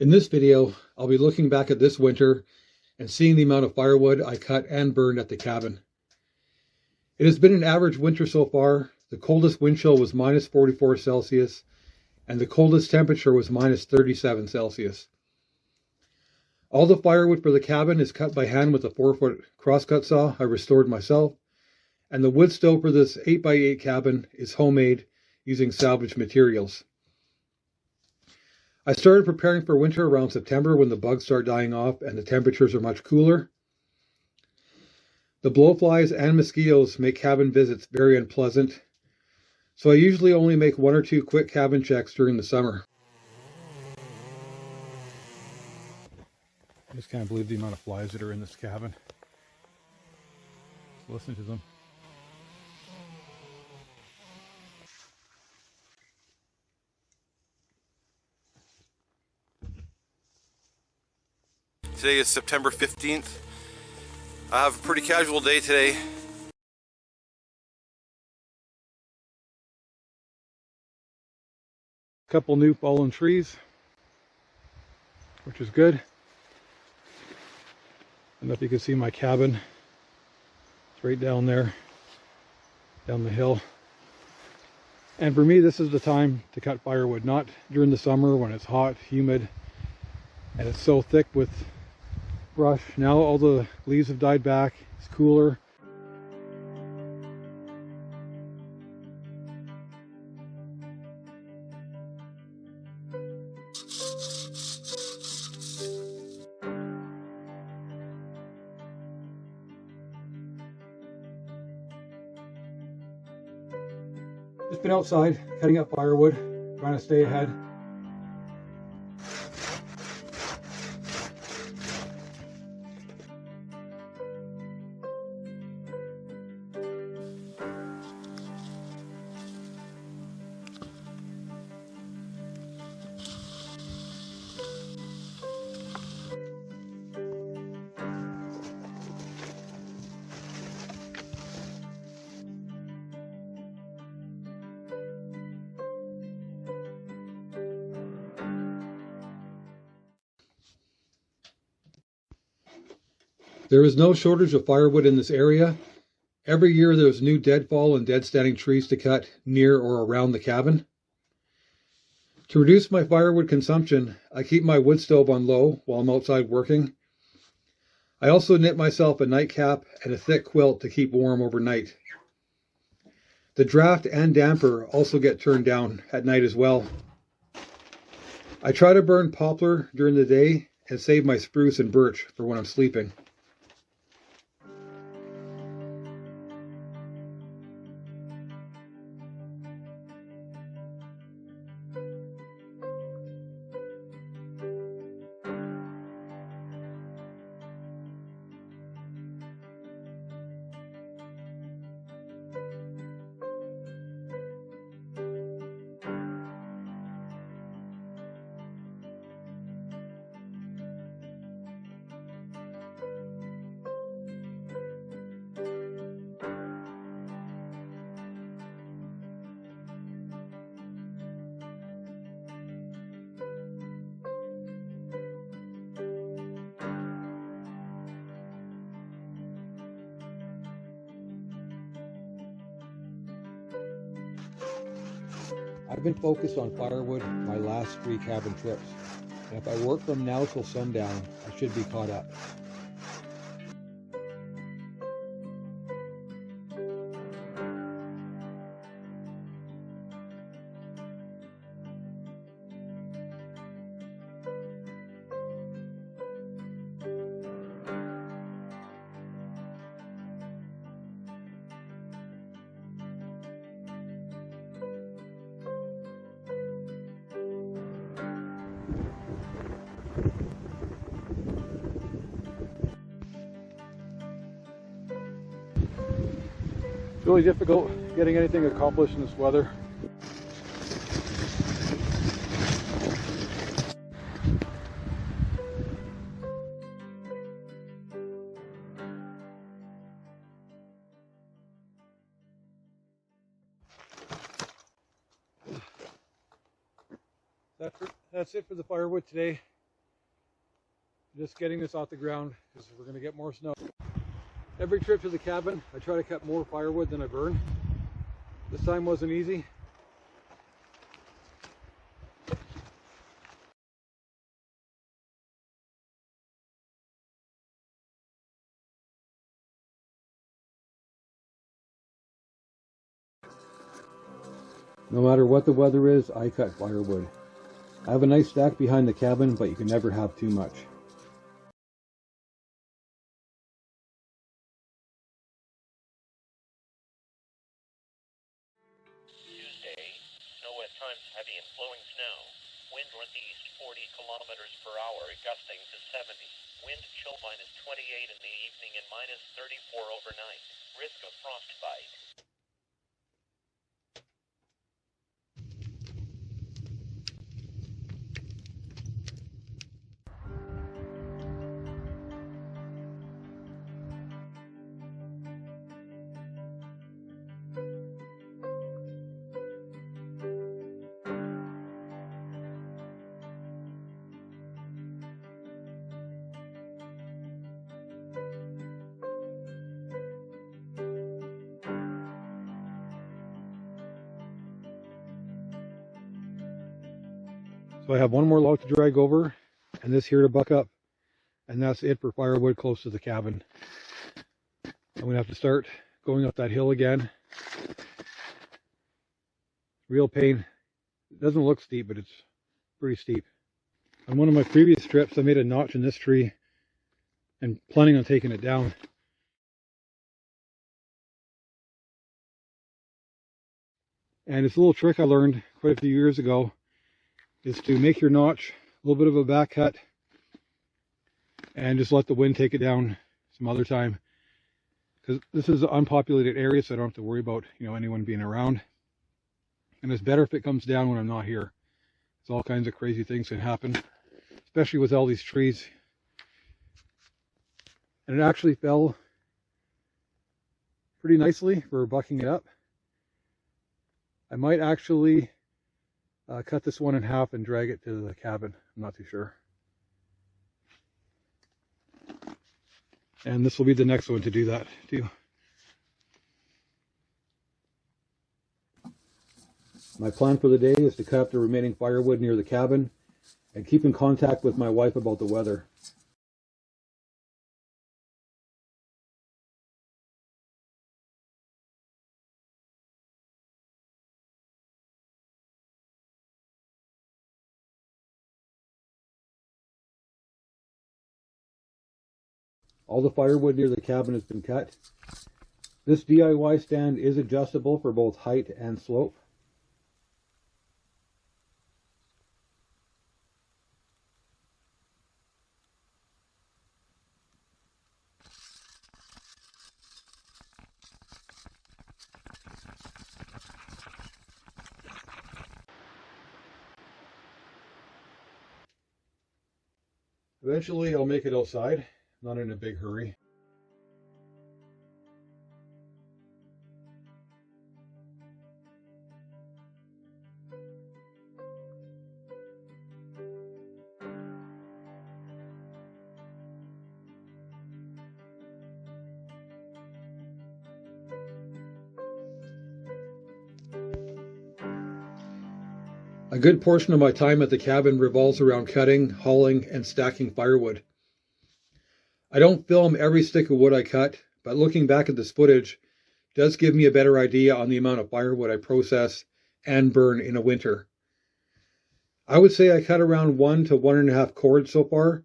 In this video, I'll be looking back at this winter and seeing the amount of firewood I cut and burned at the cabin. It has been an average winter so far. The coldest wind chill was minus 44 Celsius and the coldest temperature was minus 37 Celsius. All the firewood for the cabin is cut by hand with a 4-foot crosscut saw I restored myself, and the wood stove for this 8x8 cabin is homemade using salvaged materials. I started preparing for winter around September when the bugs start dying off and the temperatures are much cooler. The blowflies and mosquitoes make cabin visits very unpleasant, so I usually only make 1 or 2 quick cabin checks during the summer. I just can't believe the amount of flies that are in this cabin. Listen to them. Today is September 15th. I have a pretty casual day today. A couple new fallen trees, which is good. I don't know if you can see my cabin. It's right down there, down the hill. And for me, this is the time to cut firewood, not during the summer when it's hot, humid, and it's so thick with brush. Now all the leaves have died back, it's cooler. Just been outside cutting up firewood, trying to stay ahead. There is no shortage of firewood in this area. Every year there's new deadfall and dead standing trees to cut near or around the cabin. To reduce my firewood consumption, I keep my wood stove on low while I'm outside working. I also knit myself a nightcap and a thick quilt to keep warm overnight. The draft and damper also get turned down at night as well. I try to burn poplar during the day and save my spruce and birch for when I'm sleeping. I've been focused on firewood my last 3 cabin trips, and if I work from now till sundown, I should be caught up. It's really difficult getting anything accomplished in this weather. That's it for the firewood today. Just getting this off the ground because we're going to get more snow. Every trip to the cabin, I try to cut more firewood than I burn. This time wasn't easy. No matter what the weather is, I cut firewood. I have a nice stack behind the cabin, but you can never have too much. Tuesday, snow at times heavy and flowing snow. Wind northeast 40 kilometers per hour, gusting to 70. Wind chill minus 28 in the evening and minus 34 overnight. Risk of frostbite. So I have one more log to drag over and this here to buck up, and that's it for firewood close to the cabin. I'm going to have to start going up that hill again. Real pain. It doesn't look steep, but it's pretty steep. On one of my previous trips, I made a notch in this tree and planning on taking it down. And it's a little trick I learned quite a few years ago, is to make your notch a little bit of a back cut and just let the wind take it down some other time, because this is an unpopulated area, so I don't have to worry about anyone being around. And it's better if it comes down when I'm not here. There's all kinds of crazy things can happen, especially with all these trees. And it actually fell pretty nicely for bucking it up. I might actually cut this one in half and drag it to the cabin. I'm not too sure. And this will be the next one to do that too. My plan for the day is to cut up the remaining firewood near the cabin and keep in contact with my wife about the weather. All the firewood near the cabin has been cut. This DIY stand is adjustable for both height and slope. Eventually I'll make it outside. Not in a big hurry. A good portion of my time at the cabin revolves around cutting, hauling, and stacking firewood. I don't film every stick of wood I cut, but looking back at this footage does give me a better idea on the amount of firewood I process and burn in a winter. I would say I cut around 1 to 1.5 cords so far,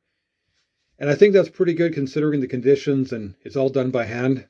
and I think that's pretty good considering the conditions, and it's all done by hand.